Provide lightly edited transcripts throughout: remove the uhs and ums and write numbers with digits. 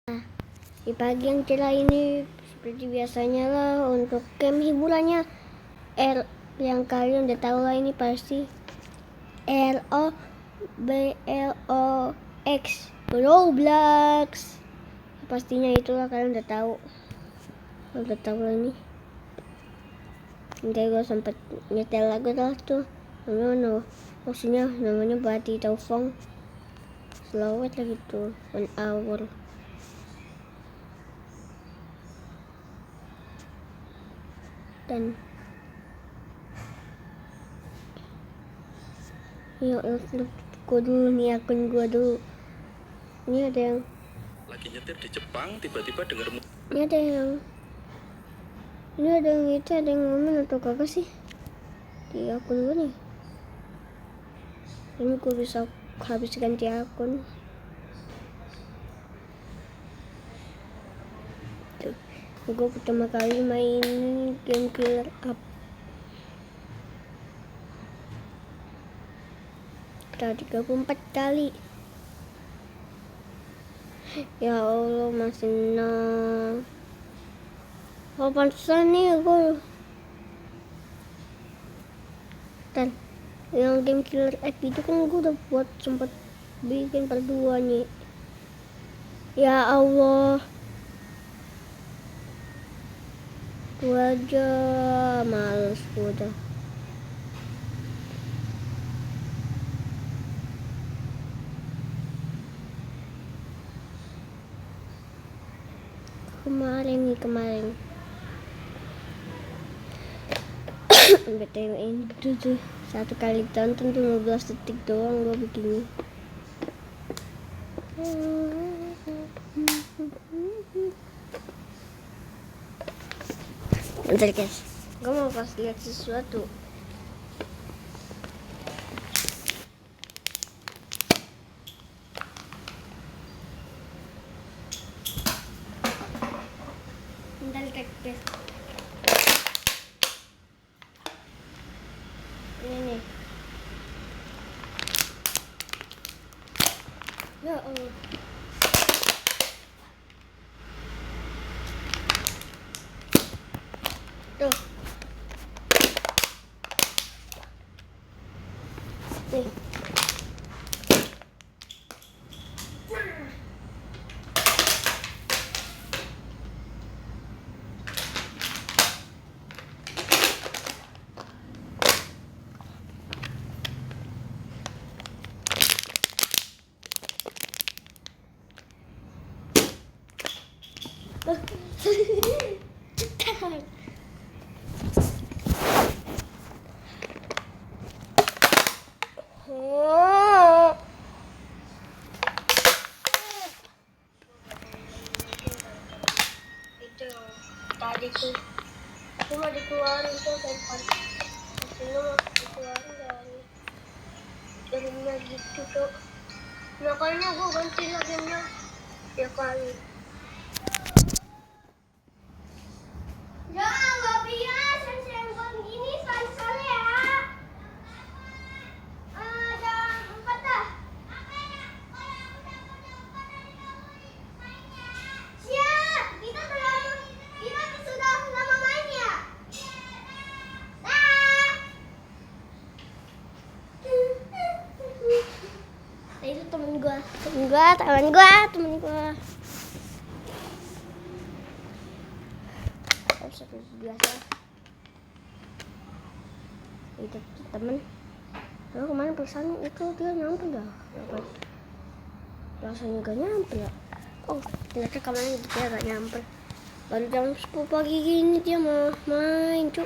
Di pagi yang cerah ini seperti biasanya lah untuk game hiburannya yang kalian udah tahu lah, ini pasti Roblox, Roblox. Pastinya itulah, kalian udah tahu. Lah ini. Nanti gue sempet nyetel lagu lah tuh. Namanya Bati Taufong. Selawat lah gitu, 1 hour. Dan ya gue dulu nih, akun gue dulu. Ini ada yang lagi nyetir di Jepang, tiba-tiba denger ini ada yang ngomong atau kagak sih di akun gue nih. Ini gue bisa habis ganti akun tuh. Gue pertama kali main game Killer Up. Udah 34 kali. Ya Allah, masih nol. Oh, pantesan nih gue. Dan yang game Killer App itu kan gue udah buat, sempet bikin part 2 nih. Ya Allah, 2 aja males gue udah. Kemarin BTW itu tuh 1 kali tonton tuh 15 detik doang gue bikinnya. Bentar guys, gue mau pas lihat sesuatu. Bentar guys, ini nih. Ya Allah, tuh nih. Itu tadi tuh cuma dikeluarin tuh dari sini, mau dikeluarin dari gitu tuh. Makanya gue ganti lagi ya kali. Jangan nggak biasa senggol gini soalnya ya. Jam 4 dah. Siap, kita sudah lama main ya. Itu temen gua. Seperti biasa. Itu temen. Lalu kemarin perasaan itu dia nyampe dah. Rasanya gak nyampe ya. Oh, ternyata kemarin dia gak nyampe. Baru jam 10 pagi gini dia mau main, cuk.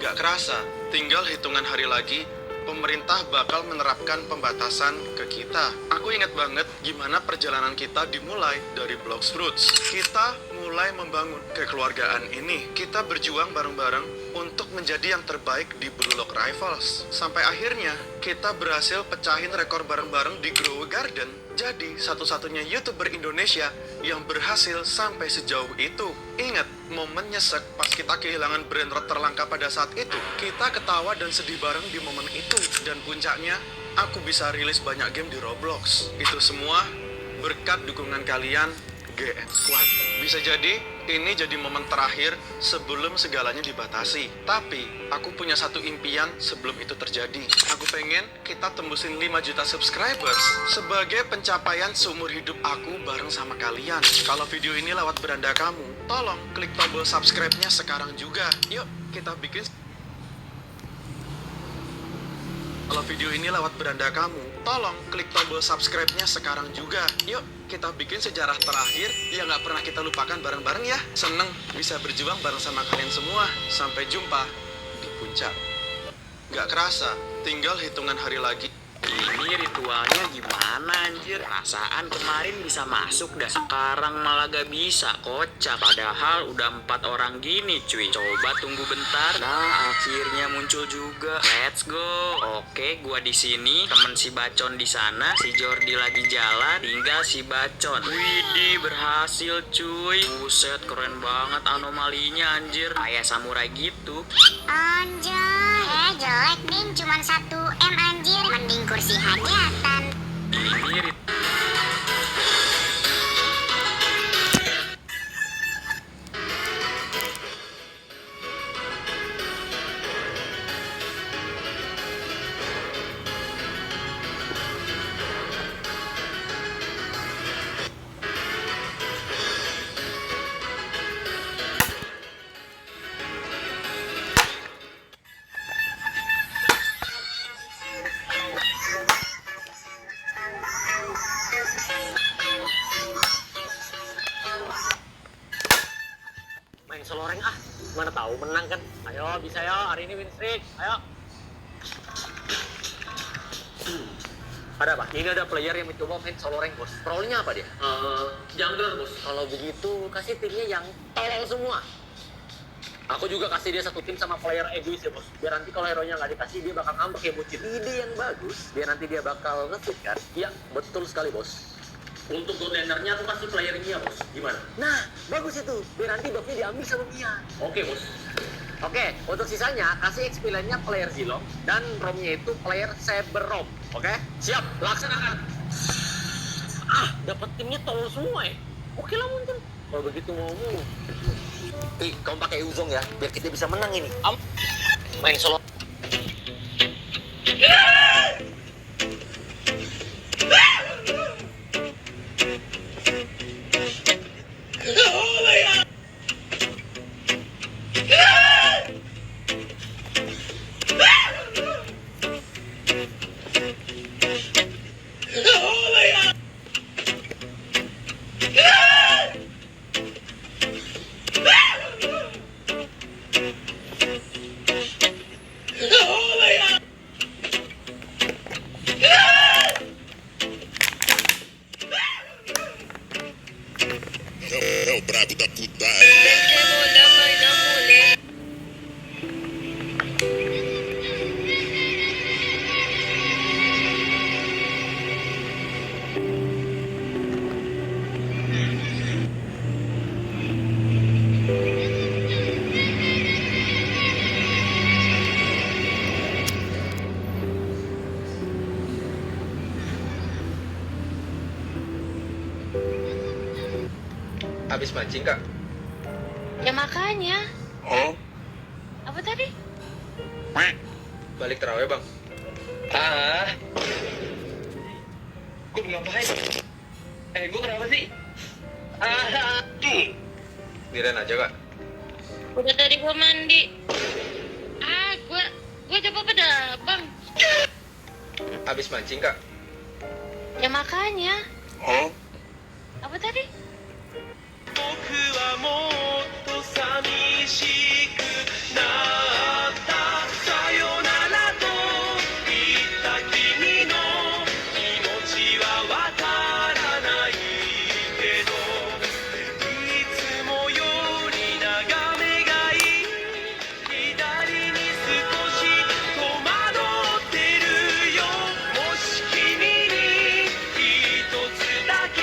Gak kerasa, tinggal hitungan hari lagi pemerintah bakal menerapkan pembatasan ke kita. Aku ingat banget gimana perjalanan kita dimulai dari Blox Fruits. Kita mulai membangun kekeluargaan ini. Kita berjuang bareng-bareng untuk menjadi yang terbaik di Blue Lock Rivals. Sampai akhirnya kita berhasil pecahin rekor bareng-bareng di Grow Garden. Jadi satu-satunya YouTuber Indonesia yang berhasil sampai sejauh itu. Ingat momen nyesek pas kita kehilangan brand terlangkah pada saat itu. Kita ketawa dan sedih bareng di momen itu. Dan puncaknya, aku bisa rilis banyak game di Roblox. Itu semua berkat dukungan kalian GN Squad. Bisa jadi ini jadi momen terakhir sebelum segalanya dibatasi. Tapi aku punya satu impian sebelum itu terjadi. Aku pengen kita tembusin 5 juta subscribers sebagai pencapaian seumur hidup aku bareng sama kalian. Kalau video ini lewat beranda kamu, tolong klik tombol subscribe-nya sekarang juga. Yuk kita bikin. Kalau video ini lewat beranda kamu, tolong klik tombol subscribe-nya sekarang juga. Yuk, kita bikin sejarah terakhir yang nggak pernah kita lupakan bareng-bareng ya. Seneng bisa berjuang bareng sama kalian semua. Sampai jumpa di puncak. Nggak kerasa, tinggal hitungan hari lagi. Ini ritualnya gimana anjir? Perasaan kemarin bisa masuk dah, sekarang malah gak bisa, kocak. Padahal udah 4 orang gini cuy. Coba tunggu bentar. Nah, akhirnya muncul juga. Let's go. Oke, gua di sini, temen si Bacon di sana, si Jordi lagi jalan, tinggal si Bacon. Widih, berhasil cuy. Buset, keren banget anomalinya anjir. Kayak samurai gitu. Anjay, jelek Din, cuman 1 M anjir. Mending kursi hajatan. Ini main soloreng ah, mana tahu menang kan. Ayo bisa ya, hari ini win streak, ayo. Ada apa? Ini ada player yang mencoba main soloreng bos. Role-nya apa dia? Jungler bos. Kalau begitu kasih timnya yang tolol semua. Aku juga kasih dia satu tim sama player egois ya bos. Biar nanti kalau hero-nya nggak dikasih dia bakal ngambek ya bucin. Ide yang bagus. Biar nanti dia bakal nge-fit kan? Iya betul sekali bos. Untuk gold lanernya aku kasih player Mia bos, gimana? Nah, bagus itu, biar nanti buffnya diambil sama Mia. Oke bos. Oke, untuk sisanya kasih XP lainnya player Zilong dan romnya itu player Saber Rom. Oke, siap, laksanakan. Ah, dapat timnya tolol semua ya. Oke lah mungkin. Kalau begitu mau. Kamu pakai Uzong ya, biar kita bisa menang ini. Main solo. É o brabo da putagem. Habis mancing kak? Ya makanya. Oh, Apa tadi? Balik terawih bang. Gue ngapain? Gue kenapa sih? Diren aja kak. Udah tadi gua mandi. Gua coba pada bang. Habis mancing kak? Ya makanya. oh. Apa tadi? 僕はもっと寂しくなったさよならと言った君の気持ちはわからないけどいつもより眺めがいい左に少し戸惑ってるよもし君に一つだけ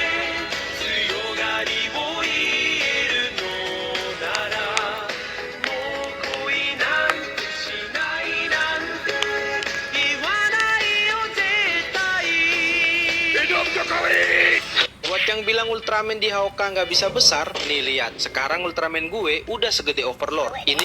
Ultraman di Hawka nggak bisa besar, nih lihat, sekarang Ultraman gue udah segede Overlord. Ini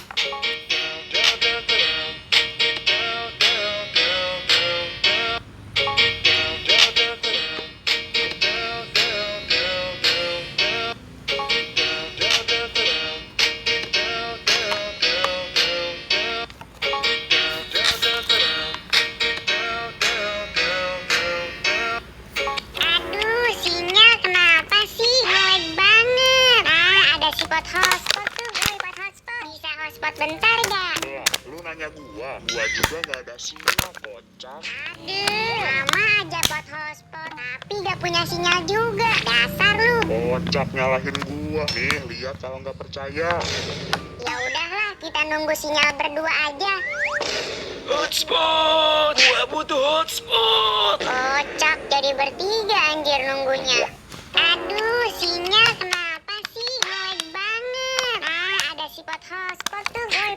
Aduh, sinyal kenapa sih? Lag banget. Ada spot hotspot tuh, boy, buat hotspot. Bisa hotspot bentar gak? Lu nanya gua juga gak ada sinyal, kocak. Aduh, lama aja buat hotspot, tapi gak punya sinyal juga. Dasar lu. Kocak nyalahin gua. Nih, lihat kalau nggak percaya. Ya udahlah, kita nunggu sinyal berdua aja. hotspot, gua butuh hotspot. Kocak, jadi bertiga anjir nunggunya. Aduh, sinyal kenapa sih? Lag banget. Ada spot hotspot tuh, boy.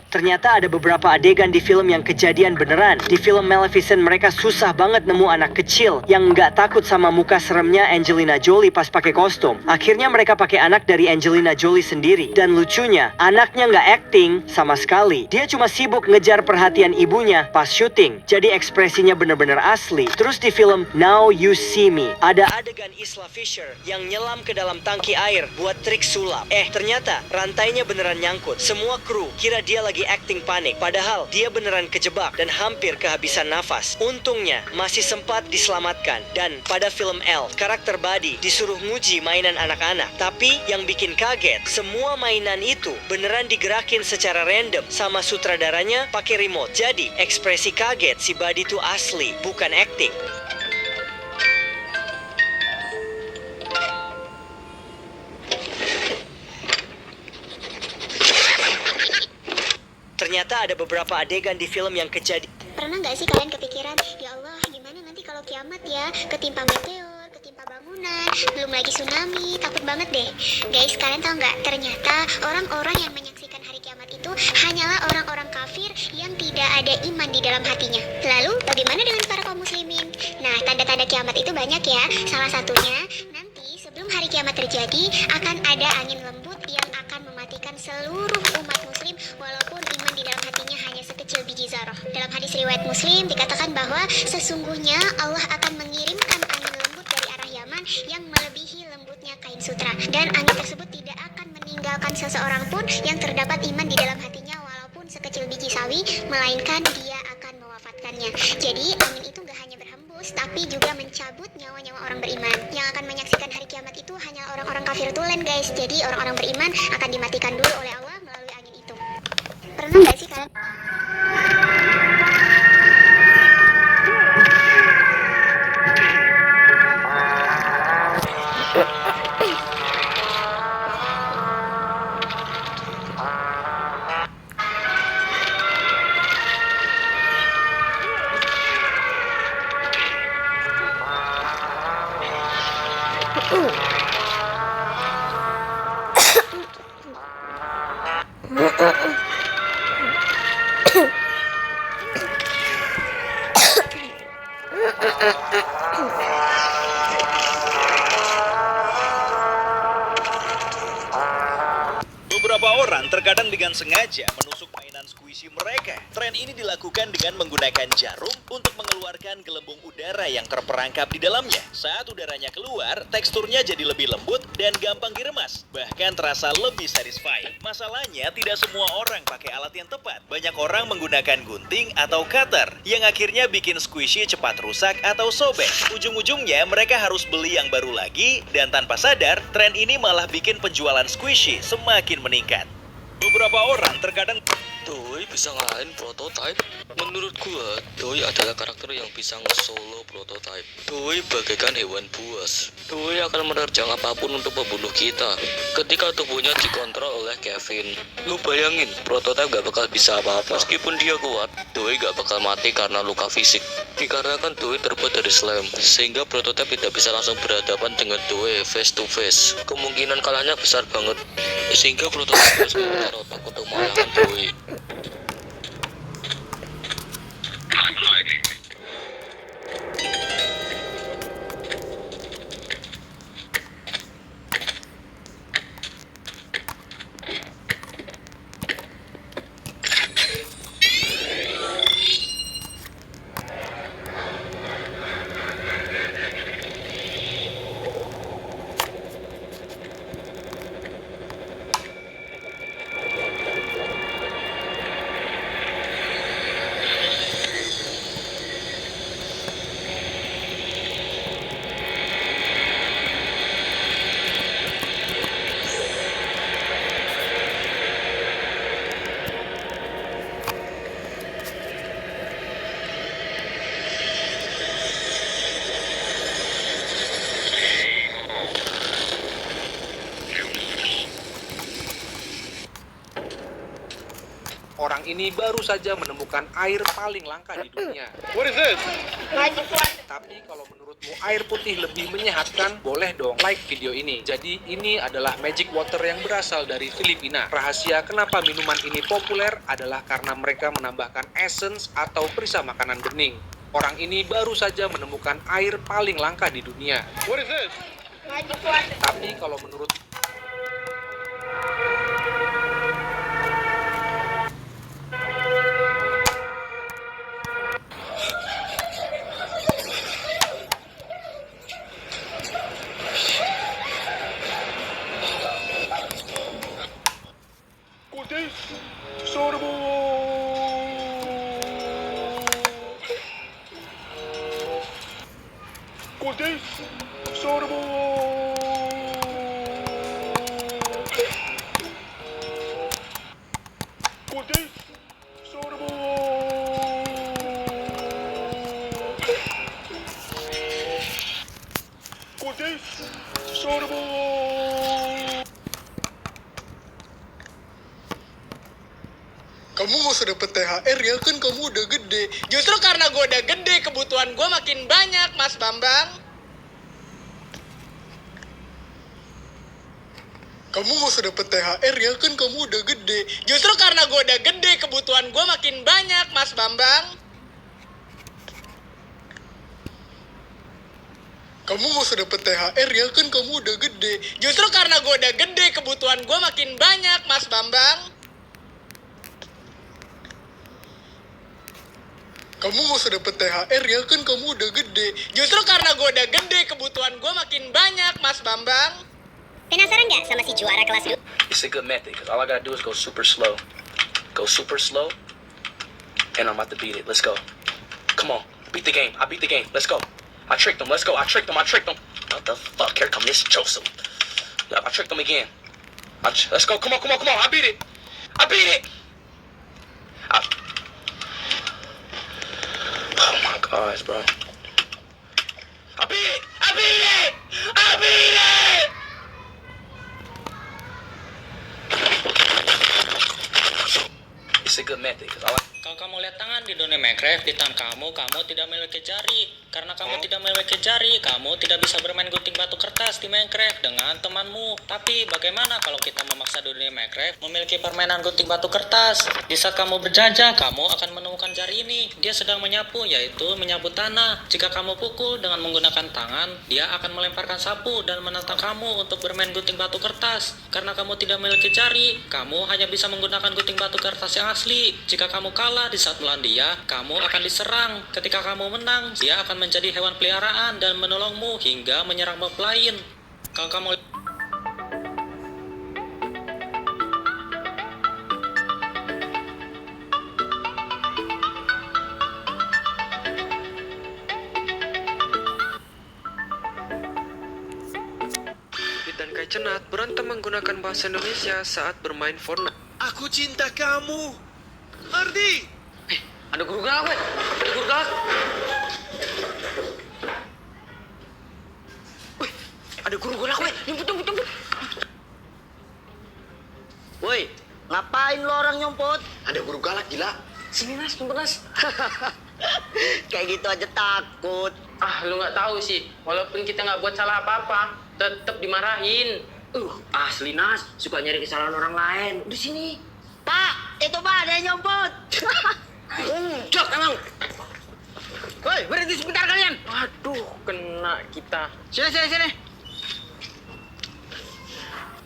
Ternyata ada beberapa adegan di film yang kejadian beneran. Di film Maleficent mereka susah banget nemu anak kecil yang nggak takut sama muka seremnya Angelina Jolie pas pakai kostum. Akhirnya mereka pakai anak dari Angelina Jolie sendiri. Dan lucunya, anaknya nggak acting sama sekali. Dia cuma sibuk ngejar perhatian ibunya pas syuting. Jadi ekspresinya bener-bener asli. Terus di film Now You See Me, ada adegan Isla Fisher yang nyelam ke dalam tangki air buat trik sulap. Ternyata rantainya beneran nyangkut. Semua kru kira dia lagi acting panik, padahal dia beneran kejebak dan hampir kehabisan nafas. Untungnya masih sempat diselamatkan. Dan pada film Elle, karakter Buddy disuruh nguji mainan anak-anak. Tapi yang bikin kaget, semua mainan itu beneran digerakin secara random sama sutradaranya pakai remote. Jadi ekspresi kaget si Buddy itu asli, bukan acting. Ternyata ada beberapa adegan di film yang kejadian. Pernah nggak sih kalian kepikiran, ya Allah, gimana nanti kalau kiamat ya, ketimpa meteor, ketimpa bangunan, belum lagi tsunami, takut banget deh. Guys, kalian tahu nggak? Ternyata orang-orang yang menyaksikan hari kiamat itu hanyalah orang-orang kafir yang tidak ada iman di dalam hatinya. Lalu, bagaimana dengan para kaum muslimin? Nah, tanda-tanda kiamat itu banyak ya. Salah satunya, nanti sebelum hari kiamat terjadi, akan ada angin lembut yang akan mematikan seluruh umat muslim walaupun iman di dalam hatinya hanya sekecil biji zarah. Dalam hadis riwayat Muslim dikatakan bahwa sesungguhnya Allah akan mengirimkan angin lembut dari arah Yaman yang melebihi lembutnya kain sutra, dan angin tersebut tidak akan meninggalkan seseorang pun yang terdapat iman di dalam hatinya walaupun sekecil biji sawi, melainkan dia akan mewafatkannya. Jadi angin itu gak hanya berhembus tapi juga mencabut nyawa-nyawa orang beriman. Yang akan menyaksikan hari kiamat itu hanya orang-orang kafir tulen, guys. Jadi orang-orang beriman akan dimatikan dulu oleh Allah melalui angin itu. Pernah gak sih kalian? Beberapa orang terkadang dengan sengaja menusuk mainan squishy mereka. Tren ini dilakukan dengan menggunakan jarum untuk mengeluarkan gelembung udara yang terperangkap di dalamnya. Saat udaranya keluar, teksturnya jadi lebih lembut dan gampang diremas, bahkan terasa lebih satisfying. Masalahnya, tidak semua orang pakai alat yang tepat. Banyak orang menggunakan gunting atau cutter, yang akhirnya bikin squishy cepat rusak atau sobek. Ujung-ujungnya, mereka harus beli yang baru lagi, dan tanpa sadar, tren ini malah bikin penjualan squishy semakin meningkat. Beberapa orang terkadang Doi bisa ngalahin prototype. Menurut gua, Doi adalah karakter yang bisa nge-solo prototype. Doi bagaikan hewan buas. Doi akan menerjang apapun untuk membunuh kita ketika tubuhnya dikontrol oleh Kevin. Lu bayangin, prototype gak bakal bisa apa-apa. Meskipun dia kuat, Doi gak bakal mati karena luka fisik. Dikarenakan Doi terbuat dari slime, sehingga prototype tidak bisa langsung berhadapan dengan Doi face to face. Kemungkinan kalahnya besar banget, sehingga prototype harus memutar otak untuk mengalahkan Doi. Orang ini baru saja menemukan air paling langka di dunia. What is this? Tapi kalau menurutmu air putih lebih menyehatkan, boleh dong like video ini. Jadi ini adalah magic water yang berasal dari Filipina. Rahasia kenapa minuman ini populer adalah karena mereka menambahkan essence atau perisa makanan bening. Orang ini baru saja menemukan air paling langka di dunia. What is this? Tapi kalau menurut What's this? Soda ball. What's this? Soda ball. What's this? Soda ball. What's this? Soda ball. Kamu gak usah dapet THR ya, kan kamu udah gede. Justru karena gue udah gede, kebutuhan gue makin banyak, Mas Bambang. Kamu gak usah dapet THR ya, kan kamu udah gede. Justru karena gue udah gede, kebutuhan gue makin banyak, Mas Bambang. Kamu gak usah dapet THR ya, kan kamu udah gede. Justru karena gue udah gede, kebutuhan gue makin banyak, Mas Bambang. Kamu gak usah dapet THR ya, kan kamu udah gede. Justru karena gue udah gede, kebutuhan gue makin banyak, Mas Bambang. Penasaran nggak sama si juara kelas 2? It's a good method, because all I gotta do is go super slow. Go super slow, and I'm about to beat it. Let's go. Come on, beat the game. I beat the game. Let's go. I tricked him. Let's go. I tricked him. What the fuck? Here come this Joseph. Yep, I tricked him again. Let's go. Come on. I beat it. Oh my gosh, bro. I beat it. It's a good method, because all I... Kalau kamu lihat tangan di dunia Minecraft, di tangan kamu tidak memiliki jari. Karena kamu tidak memiliki jari, kamu tidak bisa bermain gunting batu kertas di Minecraft dengan temanmu. Tapi bagaimana kalau kita memaksa di dunia Minecraft memiliki permainan gunting batu kertas? Di saat kamu berjajah, kamu akan menemukan jari ini. Dia sedang menyapu, yaitu menyapu tanah. Jika kamu pukul dengan menggunakan tangan, dia akan melemparkan sapu dan menantang kamu untuk bermain gunting batu kertas. Karena kamu tidak memiliki jari, kamu hanya bisa menggunakan gunting batu kertas yang asli. Jika kamu kalah di saat melawan dia, kamu akan diserang. Ketika kamu menang, dia akan menjadi hewan peliharaan dan menolongmu hingga menyerang mob lain. Kalau kamu dan Kai Cenat berantem menggunakan bahasa Indonesia saat bermain Fortnite. Aku cinta kamu. Ardi! Ada guru galak, weh. Ada guru galak. Wih, ada guru galak, weh. Nyumput. Woi, ngapain lo orang nyumput? Ada guru galak, gila. Sini, Nas, nyumput, Nas. Kayak gitu aja takut. Ah, lu nggak tahu sih. Walaupun kita nggak buat salah apa-apa, tetap dimarahin. Asli, Nas. Suka nyari kesalahan orang lain. Di sini. Pak, itu Pak, ada yang nyumput. Cok, emang. Woi, berhenti sebentar kalian. Aduh, kena kita. Sini.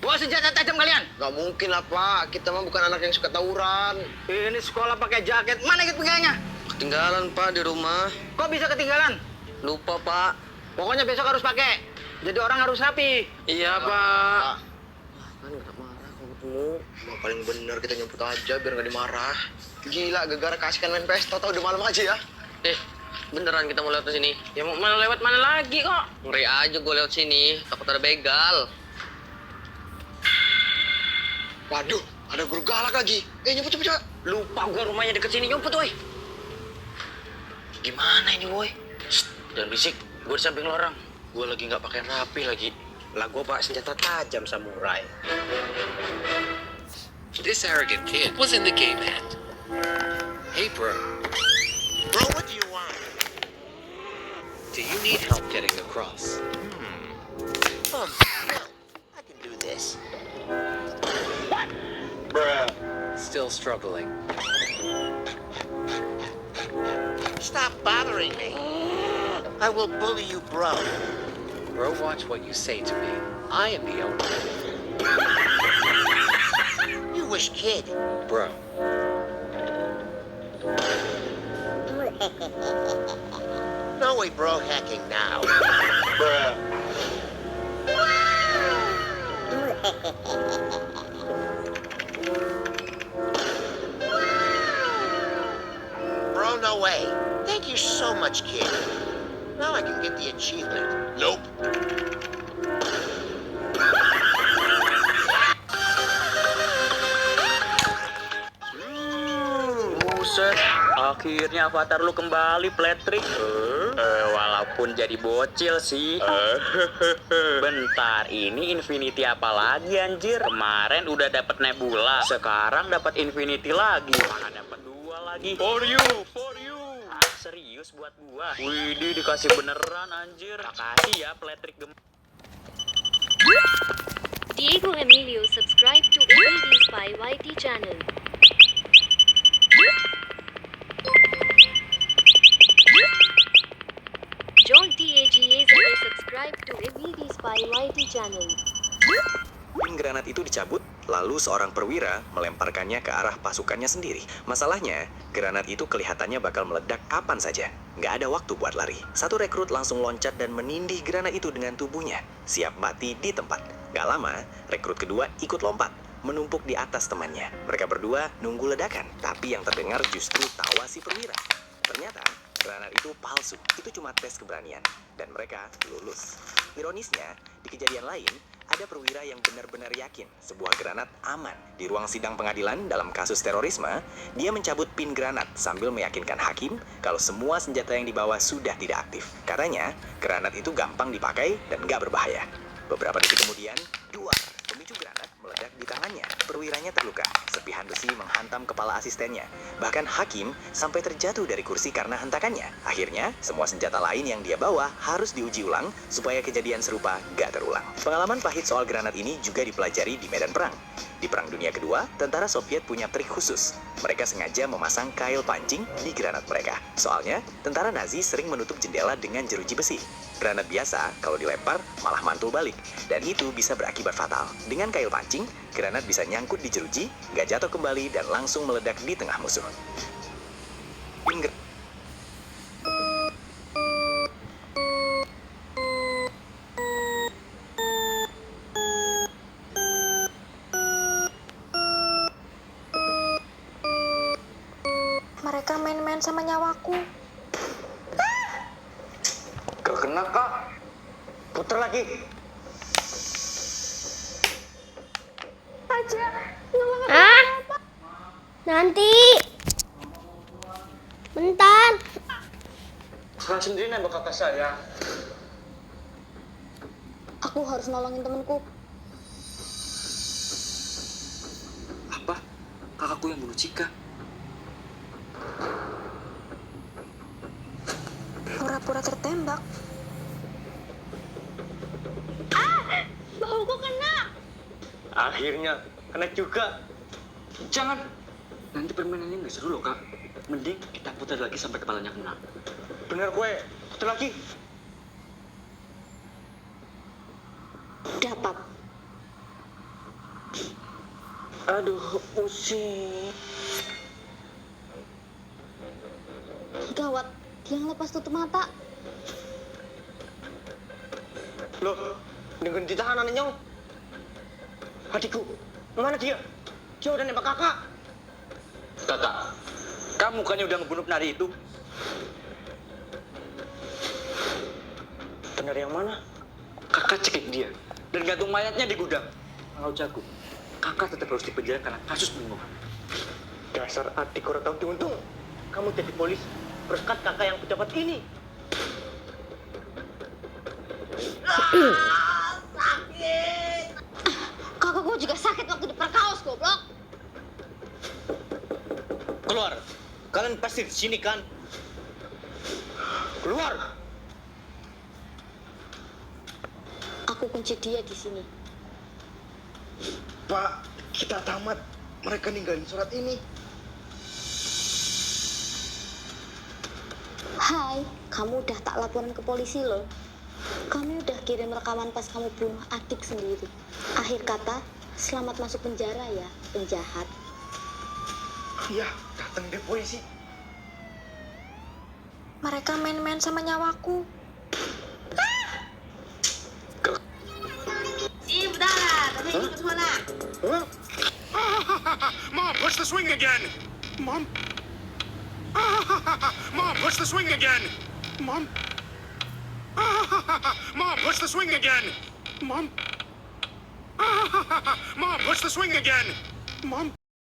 Bawa senjata tajam kalian. Gak mungkin lah, Pak. Kita mah bukan anak yang suka tawuran. Ini sekolah pakai jaket. Mana ikut pegangnya? Ketinggalan, Pak, di rumah. Kok bisa ketinggalan? Lupa, Pak. Pokoknya besok harus pakai. Jadi orang harus rapi. Iya, Pak. Kan gak marah kalau ketemu. Wah, paling bener kita nyumput aja biar gak dimarah. Gila, gara-gara kasihkan main pesta, tau udah malam aja ya. Beneran kita mau lewat ke sini. Ya mau mana lewat mana lagi kok? Ngeri aja gue lewat sini. Takut ada begal. Waduh, ada guru galak lagi. Nyumput cepet. Lupa gua rumahnya deket sini. Nyumput, woi. Gimana ini, boy? Jangan berisik. Gua di samping lorong. Gue lagi gak pakai rapi lagi. Lah gue pakai senjata tajam samurai. This arrogant kid was in the game hat. Hey, bro. Bro, what do you want? Do you need help getting across? No, I can do this. Still struggling. Stop bothering me. I will bully you, bro. Bro, watch what you say to me. I am the owner. You wish, kid. Bro. No way, bro, hacking now. Bro, no way. Thank you so much, kid. Now I can get the achievement. Nope. Buset, akhirnya avatar lu kembali, Patrick. Walaupun jadi bocil sih. Bentar, ini Infinity apa lagi anjir? Kemarin udah dapet Nebula, sekarang dapat Infinity lagi. Mana dapat 2 lagi? For you. Serius buat gua. Widih, dikasih beneran anjir. Makasih ya, Patrick Diego Emilio subscribe to ABD Spy YT channel. John TAGAZA subscribe to ABD Spy YT channel. Pin granat itu dicabut, lalu seorang perwira melemparkannya ke arah pasukannya sendiri. Masalahnya, granat itu kelihatannya bakal meledak kapan saja. Nggak ada waktu buat lari. Satu rekrut langsung loncat dan menindih granat itu dengan tubuhnya, siap mati di tempat. Nggak lama, rekrut kedua ikut lompat, menumpuk di atas temannya. Mereka berdua nunggu ledakan, tapi yang terdengar justru tawa si perwira. Ternyata, granat itu palsu. Itu cuma tes keberanian. Dan mereka lulus. Ironisnya, di kejadian lain, ada perwira yang benar-benar yakin sebuah granat aman. Di ruang sidang pengadilan dalam kasus terorisme, dia mencabut pin granat sambil meyakinkan hakim kalau semua senjata yang dibawa sudah tidak aktif. Katanya, granat itu gampang dipakai dan nggak berbahaya. Beberapa detik kemudian, duar, pemicu granat meledak di tangannya. Perwiranya terluka. Serpihan besi menghantam kepala asistennya. Bahkan hakim sampai terjatuh dari kursi karena hentakannya. Akhirnya, semua senjata lain yang dia bawa harus diuji ulang supaya kejadian serupa gak terulang. Pengalaman pahit soal granat ini juga dipelajari di medan perang. Di Perang Dunia Kedua, tentara Soviet punya trik khusus. Mereka sengaja memasang kail pancing di granat mereka. Soalnya, tentara Nazi sering menutup jendela dengan jeruji besi. Granat biasa, kalau dilempar, malah mantul balik. Dan itu bisa berakibat fatal. Dengan kail pancing, granat bisa nyangkut di jeruji, nggak jatuh kembali, dan langsung meledak di tengah musuh. Mereka main-main sama nyawaku. Gak kena, Kak. Puter lagi. Ah, nanti. Bentar. Sekarang sendiri nembak kakak saya. Aku harus nolongin temenku. Apa? Kakakku yang bunuh Cika. Pura-pura tertembak. Bahuku kena. Akhirnya kena juga. Jangan. Nanti permainannya nggak seru loh, Kak. Mending kita putar lagi sampai kepalanya kena. Bener, gue. Putar lagi. Dapat. Aduh, pusing. Gawat, dia ngelepas tutup mata. Loh, dengan ditahan Nyong. Adikku, mana dia? Dia udah nembak kakak. Kakak, kamu bukannya udah ngebunuh penari itu? Penari yang mana? Kakak cekik dia dan gantung mayatnya di gudang. Kalau jago, kakak tetap harus dipenjara karena kasus pembunuhan. Dasar adik kurang tahu diuntung. Kamu jadi polis berkat kakak yang pejabat ini. Kakakku juga sakit waktu diperkaos, goblok. Keluar. Kalian pasti di sini kan? Keluar. Aku kunci dia di sini. Pak, kita tamat. Mereka ninggalin surat ini. Hai, kamu udah tak laporan ke polisi loh. Kami udah kirim rekaman pas kamu bunuh adik sendiri. Akhir kata, selamat masuk penjara ya, penjahat. Iya, datang deh polisi. Mereka main-main sama nyawaku. Mom, push the swing again. Mom. Mom, push the swing again. Mom. Mom, push the swing again. Mom. Mom, push the swing again. Mom.